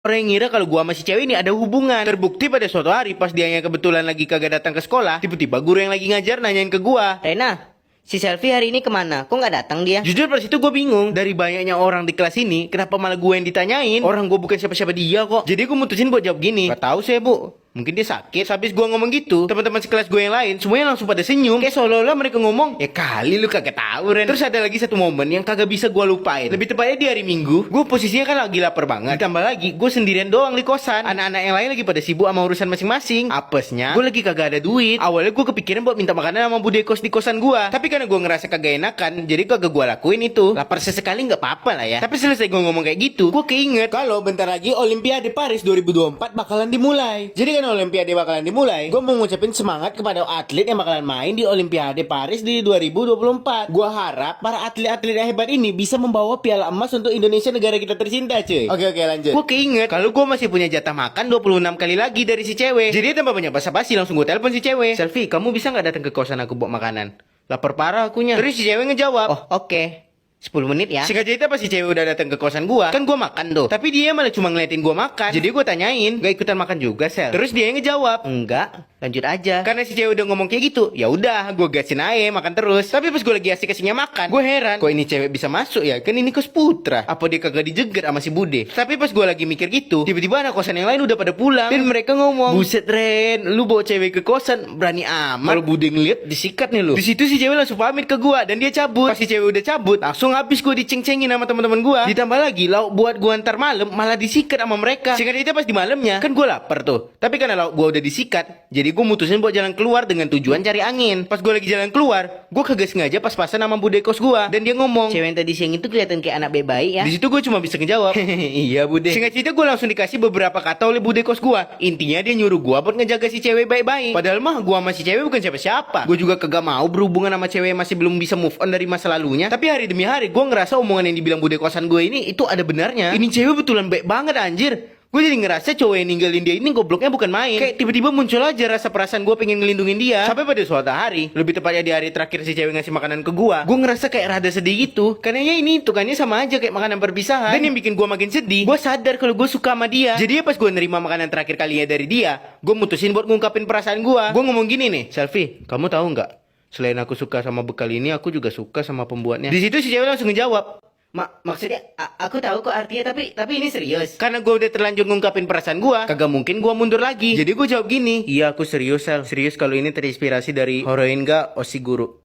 Orang yang ngira kalau gua sama si cewek ini ada hubungan. Terbukti pada suatu hari pas dianya kebetulan lagi kagak datang ke sekolah, tiba-tiba guru yang lagi ngajar nanyain ke gua. Rena, si Selfie hari ini kemana? Kok nggak datang dia? Jujur pas itu gue bingung. Dari banyaknya orang di kelas ini, kenapa malah gue yang ditanyain? Orang gue bukan siapa-siapa dia kok. Jadi gue mutusin buat jawab gini. Gak tahu saya bu. Mungkin dia sakit. Habis gue ngomong gitu, teman-teman sekelas gue yang lain semuanya langsung pada senyum. Kayak seolah-olah mereka ngomong, ya kali lu kagak tahu Ren. Terus ada lagi satu momen yang kagak bisa gue lupain. Lebih tepatnya di hari Minggu, gue posisinya kan lagi lapar banget. Ditambah lagi, gue sendirian doang di kosan. Anak-anak yang lain lagi pada sibuk sama urusan masing-masing. Apesnya, gue lagi kagak ada duit. Awalnya gue kepikiran buat minta makanan sama bude kos di kosan gue. Tapi karena gue ngerasa kagak enakan, jadi kagak gue lakuin itu. Lapar sesekali nggak apa-apa lah ya. Tapi selesai gue ngomong kayak gitu, gue keinget kalau bentar lagi Olimpiade Paris 2024 bakalan dimulai. Jadi kan Olimpiade bakalan dimulai, gue mau ngucapin semangat kepada atlet yang bakalan main di Olimpiade Paris di 2024. Gue harap para atlet-atlet yang hebat ini bisa membawa piala emas untuk Indonesia, negara kita tercinta cuy. Oke lanjut. Gue keinget kalau gue masih punya jatah makan 26 kali lagi dari si cewek. Jadi tanpa banyak basa-basi langsung gue telepon si cewek. Selfie, kamu bisa nggak datang ke kosan aku buat makanan? Lapar parah akunya. Terus si cewek ngejawab, Oh, oke. 10 menit ya. singkat cerita pas si cewek udah datang ke kosan gua, kan gua makan tuh. Tapi dia malah cuma ngeliatin gua makan. Jadi gua tanyain, gak ikutan makan juga Sel? Terus dia yang ngejawab, Enggak, lanjut aja. karena si cewek udah ngomong kayak gitu, ya udah, gua gasin aja makan terus. Tapi pas gua lagi asik-asiknya makan, gua heran, kok ini cewek bisa masuk ya? Kan ini kos putra. Apa dia kagak dijegat sama si bude? Tapi pas gua lagi mikir gitu, tiba-tiba anak kosan yang lain udah pada pulang dan mereka ngomong, buset Ren, lu bawa cewek ke kosan berani amat. Kalau bude ngeliat disikat nih lu. Di situ si cewek langsung pamit ke gua dan dia cabut. Pas si cewek udah cabut, langsung habis gua diceng-cengin sama teman-teman gua. Ditambah lagi lauk buat gua ntar malam malah disikat sama mereka. Singkat cerita pas di malamnya, kan gua lapar tuh. Tapi karena lauk gua udah disikat, jadi gua mutusin buat jalan keluar dengan tujuan cari angin. Pas gue lagi jalan keluar, gue kagak sengaja pas-pasan sama bude kos gue, dan dia ngomong, Cewek yang tadi siang itu kelihatan kayak anak baik ya. di situ gue cuma bisa ngejawab, iya bude. Singkat cerita gue langsung dikasih beberapa kata oleh bude kos gue. Intinya dia nyuruh gue buat ngejaga si cewek baik-baik. Padahal mah gue sama si cewek bukan siapa-siapa. Gue juga kagak mau berhubungan sama cewek yang masih belum bisa move on dari masa lalunya. Tapi hari demi hari gue ngerasa omongan yang dibilang bude kosan gue ini itu ada benarnya. Ini cewek betulan baik banget anjir. Gue jadi ngerasa cowok yang ninggalin dia ini gobloknya bukan main. Kayak tiba-tiba muncul aja rasa perasaan gue pengen ngelindungin dia. Sampai pada suatu hari, lebih tepatnya di hari terakhir si cewek ngasih makanan ke gue ngerasa kayak rada sedih gitu. Karena ya ini tukannya sama aja kayak makanan perpisahan. Dan yang bikin gue makin sedih, gue sadar kalau gue suka sama dia. Jadi ya pas gue nerima makanan terakhir kalinya dari dia, gue mutusin buat ngungkapin perasaan gue. Gue ngomong gini nih, Selfie, kamu tahu nggak? Selain aku suka sama bekal ini, aku juga suka sama pembuatnya. Di situ si cewek langsung ngejawab, Maksudnya aku tahu kok artinya tapi ini serius. karena gue udah terlanjur ngungkapin perasaan gue, kagak mungkin gue mundur lagi. Jadi gue jawab gini, iya aku serius Sel. Serius kalau ini terinspirasi dari Horoinga Oshiguro.